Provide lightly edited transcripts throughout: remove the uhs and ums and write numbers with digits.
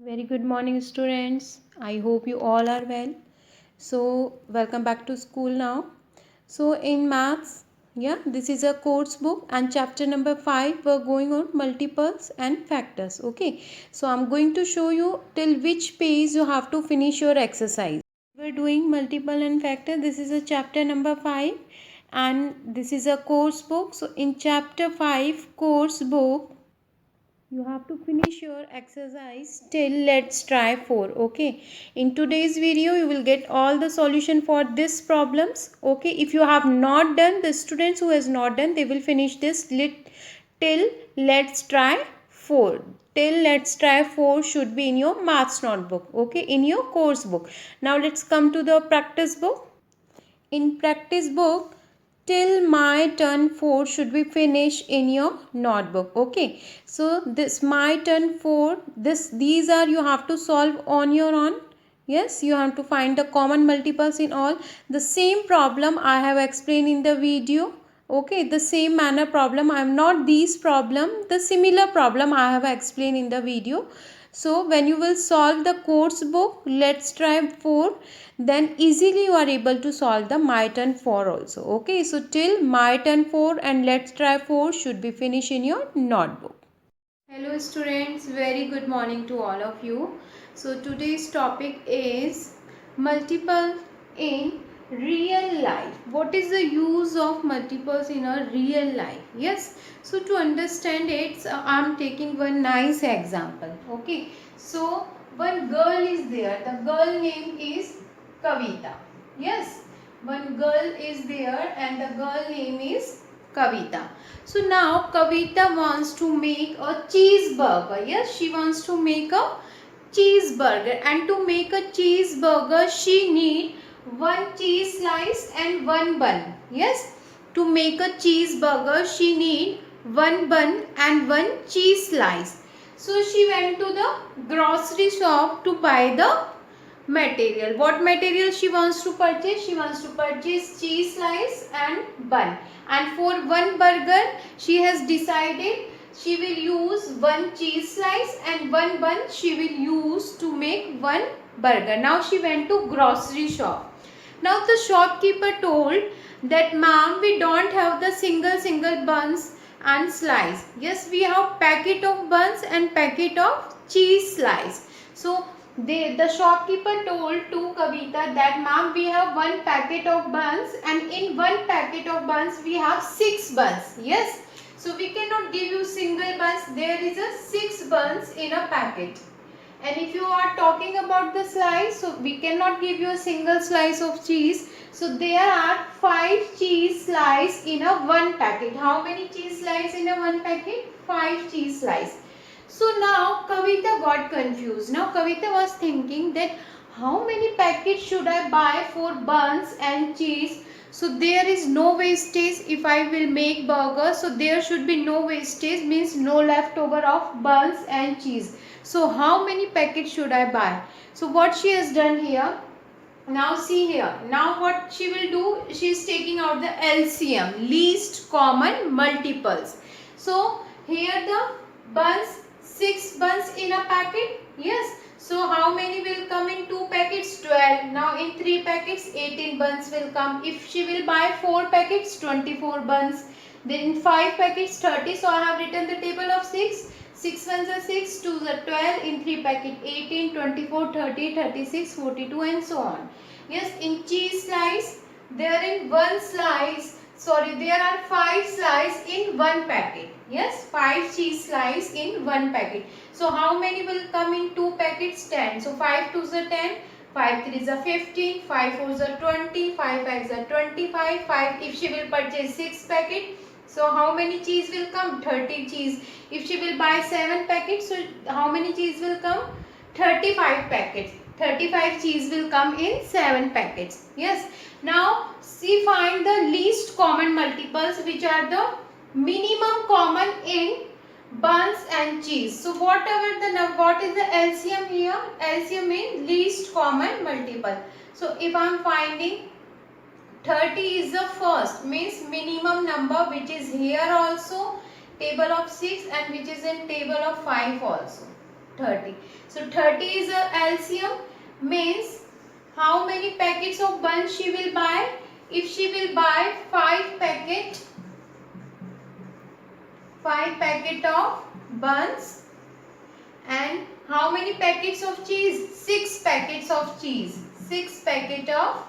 Very good morning, students. I hope you all are well. So, welcome back to school now. So, in maths, this is a course book and chapter number 5 we're going on multiples and factors. Okay, so I'm going to show you till which page you have to finish your exercise. We're doing multiple and factor. This is a chapter number 5 and this is a course book. So, in chapter 5 course book, you have to finish your exercise till let's try 4. Okay, in today's video you will get all the solution for this problems. Okay, if you have not done, the students who has not done, they will finish this till let's try 4. Till let's try 4 should be in your maths notebook. Okay, in your course book. Now let's come to the practice book. In practice book, till my turn 4 should be finished in your notebook. Okay, so this my turn 4, these are you have to solve on your own. Yes, you have to find the common multiples in all. The same problem I have explained in the video. Okay, the same manner problem, I am not these problem, the similar problem I have explained in the video. So when you will solve the course book let's try 4, then easily you are able to solve the my turn 4 also. Okay, so till my turn 4 and let's try 4 should be finished in your notebook. Hello students, very good morning to all of you. So today's topic is multiple in real life. What is the use of multiples in a real life? Yes, so to understand it, I'm taking one nice example. Okay, so one girl is there, the girl name is Kavita. Yes, one girl is there and the girl name is Kavita. So now Kavita wants to make a cheeseburger. Yes, she wants to make a cheeseburger, and to make a cheeseburger she need one cheese slice and one bun. Yes, to make a cheeseburger she need one bun and one cheese slice. So she went to the grocery shop to buy the material. What material she wants to purchase? She wants to purchase cheese slice and bun. And for one burger she has decided she will use one cheese slice and one bun she will use to make one burger. Now she went to grocery shop. Now the shopkeeper told that ma'am, we don't have the single buns and slice. Yes, we have packet of buns and packet of cheese slice. So the shopkeeper told to Kavita that ma'am, we have one packet of buns and in one packet of buns we have 6 buns. Yes, so we cannot give you single buns, there is a 6 buns in a packet. And if you are talking about the slice, so we cannot give you a single slice of cheese. So there are 5 cheese slice in a one packet. How many cheese slice in a one packet? 5 cheese slice. So now Kavita got confused. Now Kavita was thinking that how many packets should I buy for buns and cheese? So there is no wastage if I will make burger. So there should be no wastage, means no leftover of buns and cheese. So how many packets should I buy? So what she has done here, now see here, now what she will do, she is taking out the LCM, least common multiples. So here the buns, 6 buns in a packet. Yes, so how many will come in 2 packets? 12. Now in 3 packets 18 buns will come. If she will buy 4 packets, 24 buns. Then in 5 packets 30. So I have written the table of 6. 6 ones are 6, 2s are 12, in 3 packet 18, 24, 30, 36, 42 and so on. Yes, in cheese slice, there in one slice, there are 5 slice in one packet. Yes, 5 cheese slice in one packet. So how many will come in 2 packets? 10. So 5 2s are 10, 5 3s are 15, 5 4s are 20, 5 5s are 25, 5 if she will purchase 6 packet. So how many cheese will come? 30 cheese. If she will buy 7 packets, so how many cheese will come? 35 packets. 35 cheese will come in 7 packets. Yes. Now see, find the least common multiples, which are the minimum common in buns and cheese. So what is the LCM here? LCM means least common multiple. So if I am finding 30 is the first, means minimum number, which is here also table of 6 and which is in table of 5 also. 30. So 30 is a LCM, means how many packets of buns she will buy? If she will buy 5 packet of buns, and how many packets of cheese? 6 packets of cheese. 6 packet of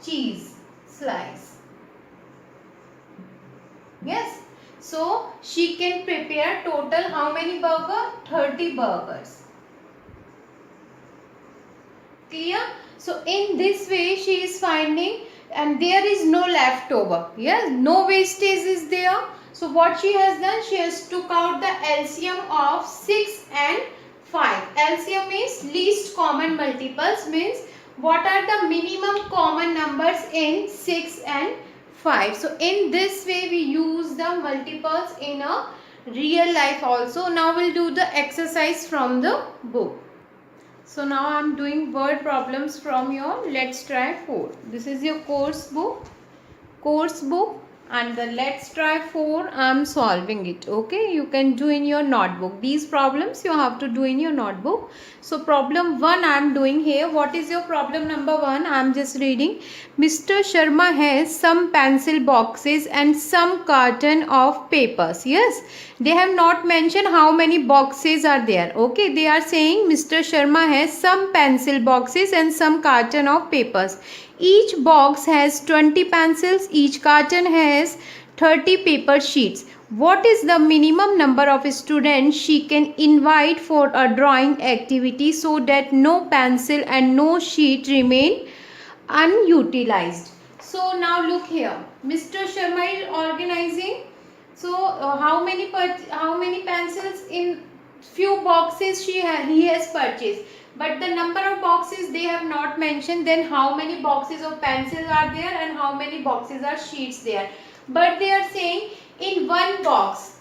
cheese slice. Yes. So she can prepare total how many burger? 30 burgers. Clear? So in this way she is finding, and there is no leftover. Yes, no wastage is there. So what she has done, she has took out the LCM of 6 and 5. LCM is least common multiples, means what are the minimum common numbers in 6 and 5. So in this way we use the multiples in a real life also. Now we'll do the exercise from the book. So now I am doing word problems from your Let's Try 4. This is your course book, and the Let's Try 4 I am solving it. Okay, you can do in your notebook. These problems you have to do in your notebook. So problem 1 I am doing here. What is your problem number 1? I am just reading. Mr. Sharma has some pencil boxes and some carton of papers. Yes, they have not mentioned how many boxes are there. Okay, they are saying Mr. Sharma has some pencil boxes and some carton of papers. Each box has 20 pencils. Each carton has 30 paper sheets. What is the minimum number of students she can invite for a drawing activity so that no pencil and no sheet remain unutilized? So now look here. Mr. Sharma is organizing. So how many pencils in few boxes he has purchased, but the number of boxes they have not mentioned. Then how many boxes of pencils are there and how many boxes are sheets there? But they are saying in one box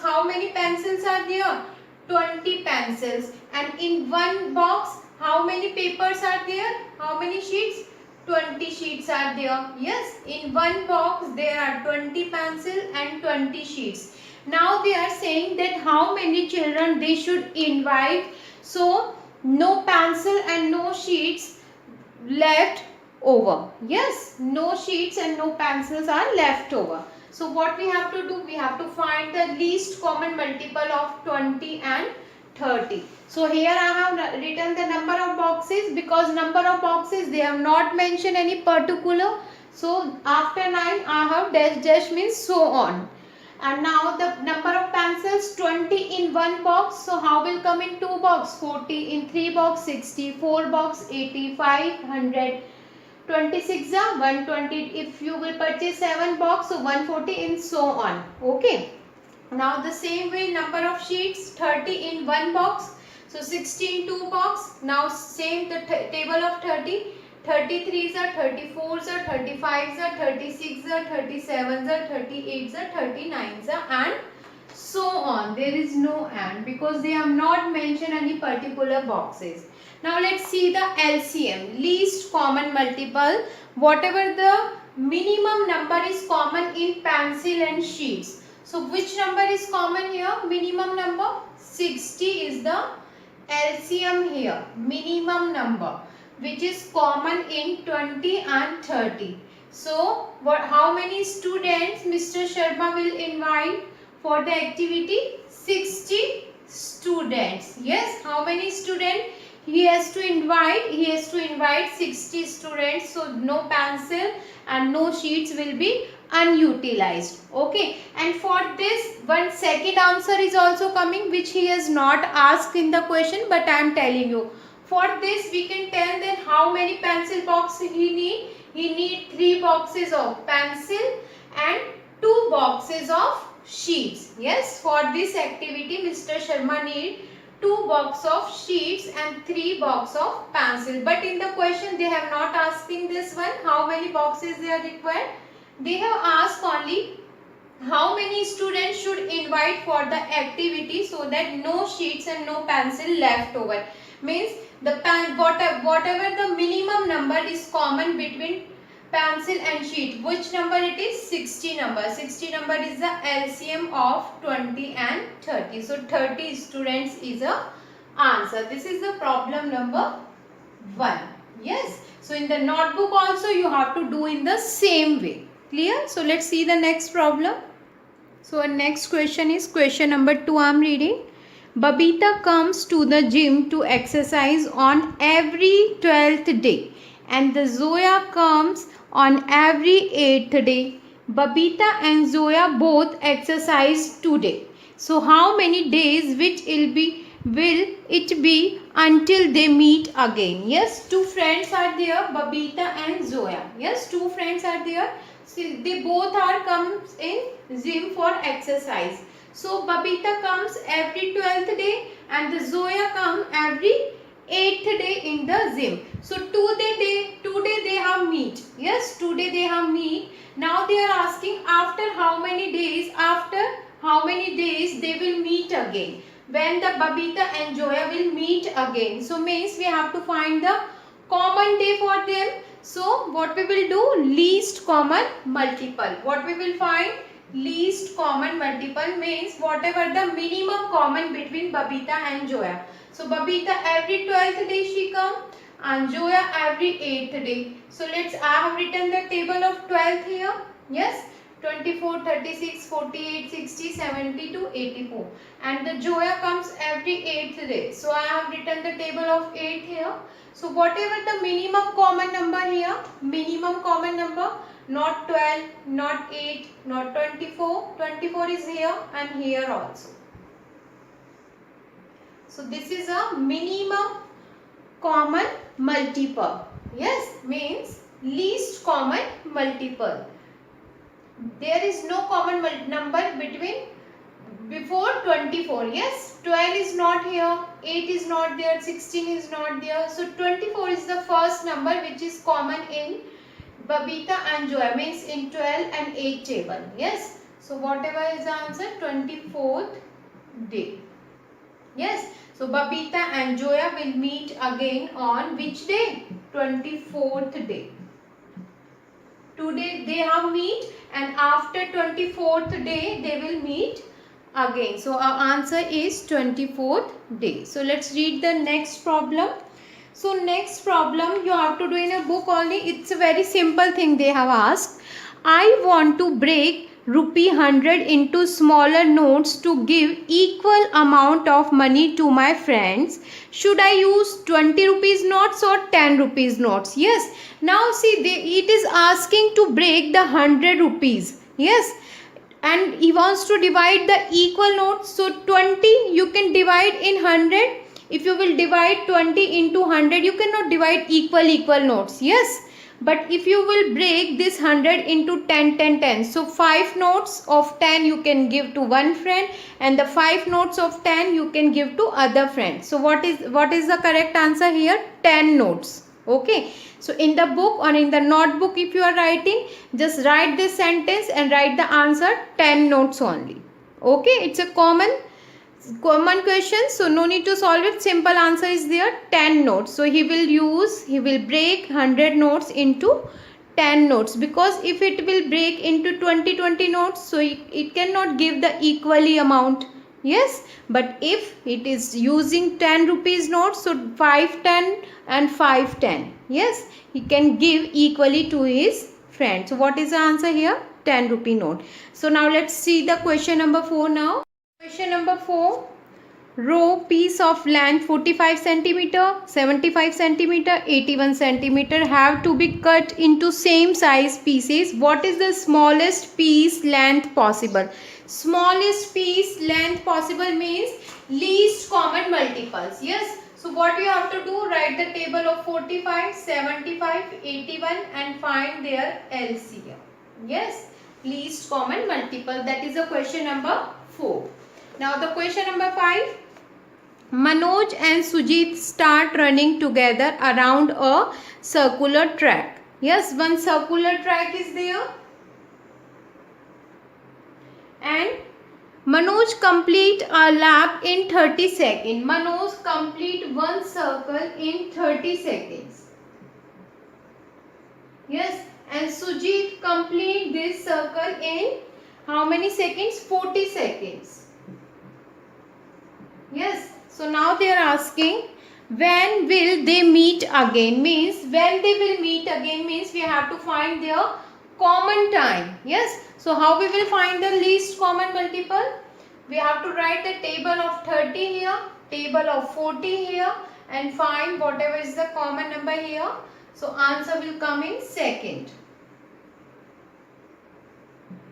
how many pencils are there? 20 pencils. And in one box how many papers are there? How many sheets? 20 sheets are there. Yes, in one box there are 20 pencils and 20 sheets. Now they are saying that how many children they should invite, so no pencil and no sheets left over. Yes, no sheets and no pencils are left over. So what we have to do? We have to find the least common multiple of 20 and 30. So here I have written the number of boxes, because number of boxes they have not mentioned any particular. So after 9 I have dash means so on. And now the number of pencils 20 in one box. So how will come in two box? 40 in three box, 60, four box, 80, 500, 26 are 120. If you will purchase 7 box, so 140 and so on. Okay. Now the same way number of sheets 30 in one box. So 60 in two box. Now same the table of 30. 33s are 34s are 35s are 36s are 37s are 38s are 39s are, and so on. There is no and, because they have not mentioned any particular boxes. Now let's see the LCM, least common multiple. Whatever the minimum number is common in pencil and sheets. So which number is common here? Minimum number 60 is the LCM here. Minimum number, which is common in 20 and 30. So how many students Mr. Sharma will invite for the activity? 60 students. Yes, how many students he has to invite? He has to invite 60 students. So no pencil and no sheets will be unutilized. Okay, and for this one second answer is also coming, which he has not asked in the question, but I am telling you. For this we can tell that how many pencil boxes he need. He need 3 boxes of pencil and 2 boxes of sheets. Yes, for this activity Mr. Sharma need 2 box of sheets and 3 box of pencil. But in the question they have not asking this one how many boxes they are required. They have asked only how many students should invite for the activity so that no sheets and no pencil left over. Means the whatever the minimum number is common between pencil and sheet. Which number it is? 60 number. 60 number is the LCM of 20 and 30. So 30 students is a answer. This is the problem number 1. Yes. So in the notebook also you have to do in the same way. Clear? So let's see the next problem. So our next question is question number 2. I am reading. Babita comes to the gym to exercise on every 12th day, and the Zoya comes on every 8th day. Babita and Zoya both exercise today. So how many days will it be until they meet again? Yes, two friends are there, Babita and Zoya. Yes, two friends are there. See, they both are comes in gym for exercise. So Babita comes every 12th day and the Zoya come every 8th day in the gym. So today they have meet. Yes, today they have meet. Now they are asking after how many days they will meet again. When the Babita and Zoya will meet again. So means we have to find the common day for them. So what we will do? Least common multiple. What we will find? Least common multiple means whatever the minimum common between Babita and Zoya. So Babita every 12th day she come and Zoya every 8th day. So I have written the table of 12th here. Yes. 24, 36, 48, 60, 70 to 84. And the Zoya comes every 8th day. So I have written the table of 8 here. So whatever the minimum common number here, minimum common number, not 12, not 8, not 24. 24 is here and here also. So this is a minimum common multiple. Yes, means least common multiple. There is no common number before 24. Yes, 12 is not here, 8 is not there, 16 is not there. So 24 is the first number which is common in Babita and Zoya, means in 12 and 8 table. Yes, so whatever is the answer, 24th day. Yes, so Babita and Zoya will meet again on which day? 24th day. Today they have meet and after 24th day they will meet again. So our answer is 24th day. So let's read the next problem. So next problem you have to do in a book only. It's a very simple thing they have asked. I want to break ₹100 into smaller notes to give equal amount of money to my friends. Should I use 20 rupees notes or 10 rupees notes? Yes. Now see, it is asking to break the 100 rupees. Yes. And he wants to divide the equal notes. So 20 you can divide in 100. If you will divide 20 into 100, you cannot divide equal notes. Yes. But if you will break this 100 into 10, 10, 10. So 5 notes of 10 you can give to one friend and the 5 notes of 10 you can give to other friends. So what is the correct answer here? 10 notes. Okay. So in the book or in the notebook if you are writing, just write this sentence and write the answer 10 notes only. Okay. It's a common question, so no need to solve it. Simple answer is there, 10 notes. So he will break 100 notes into 10 notes, because if it will break into 20 notes, so it cannot give the equally amount. Yes, but if it is using 10 rupees notes, so 510 and 510, yes, he can give equally to his friend. So what is the answer here? 10 rupee note. So now let's see the question number 4 now. Question number 4. Row piece of length 45 centimeter, 75 centimeter, 81 centimeter have to be cut into same size pieces. What is the smallest piece length possible? Smallest piece length possible means least common multiples. Yes. So what you have to do? Write the table of 45, 75, 81 and find their LCM. Yes. Least common multiple. That is the question number 4. Now the question number 5. Manoj and Sujit start running together around a circular track. Yes, one circular track is there. And Manoj complete a lap in 30 seconds. Manoj complete one circle in 30 seconds. Yes, and Sujit complete this circle in how many seconds? 40 seconds. Yes. So now they are asking when will they meet again, means when they will meet again means we have to find their common time. Yes. So how we will find the least common multiple? We have to write the table of 30 here, table of 40 here, and find whatever is the common number here. So answer will come in second.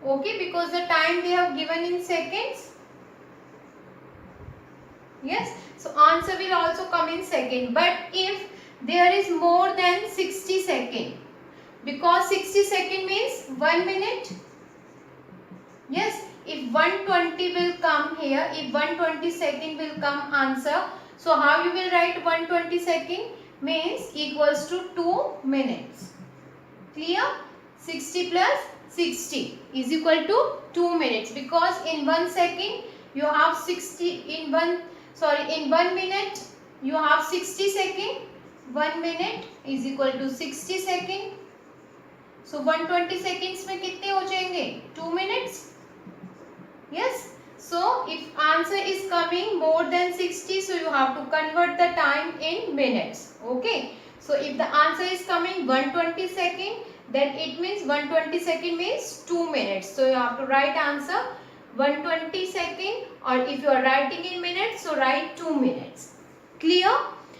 Okay, because the time we have given in seconds. Yes, so answer will also come in second. But if there is more than 60 second, because 60 second means 1 minute. Yes, if 120 will come here, if 120 second will come answer. So how you will write 120 second? Means equals to 2 minutes. Clear? 60 plus 60 is equal to 2 minutes, because in 1 second you have 60, in 1 minute you have 60 second. 1 minute is equal to 60 second. So 120 seconds में कितने हो जाएंगे? 2 minutes. Yes. So if answer is coming more than 60, so you have to convert the time in minutes. Okay. So if the answer is coming 120 second, then it means 120 second means 2 minutes. So you have to write answer 120 second, or if you are writing in minutes, so write 2 minutes. Clear?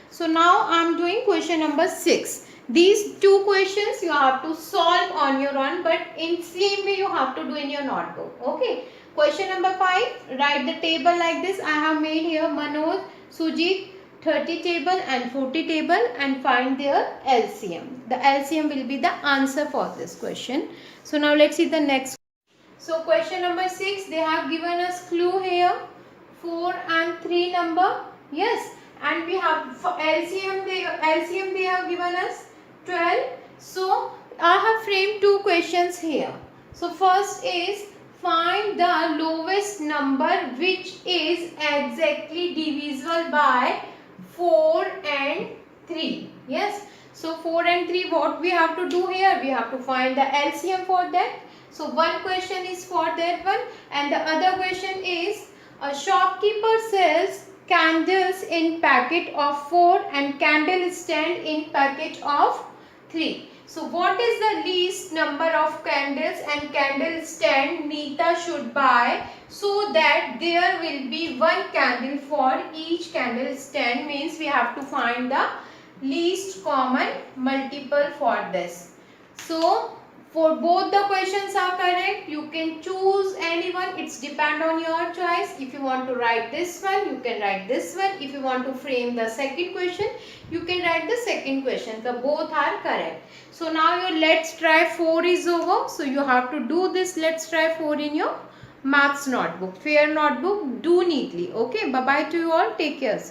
So now I am doing question number 6. These two questions you have to solve on your own, but in same way you have to do in your notebook. Okay. Question number 5. Write the table like this. I have made here Manoj, Sujit, 30 table and 40 table, and find their LCM. The LCM will be the answer for this question. So now let's see the next. So question number 6, they have given us clue here, 4 and 3 number. Yes, and we have for LCM they have given us 12. So I have framed two questions here. So first is find the lowest number which is exactly divisible by 4 and 3. Yes. So 4 and 3, what we have to do here? We have to find the LCM for that. So one question is for that one, and the other question is a shopkeeper sells candles in packet of 4 and candle stand in packet of 3. So what is the least number of candles and candle stand Nita should buy so that there will be one candle for each candle stand? Means we have to find the least common multiple for this. So for both the questions are correct, you can choose anyone. It's depend on your choice. If you want to write this one, you can write this one. If you want to frame the second question, you can write the second question. The both are correct. So now your let's try 4 is over. So you have to do this let's try 4 in your maths notebook. Fair notebook. Do neatly. Okay. Bye bye to you all. Take care, sir.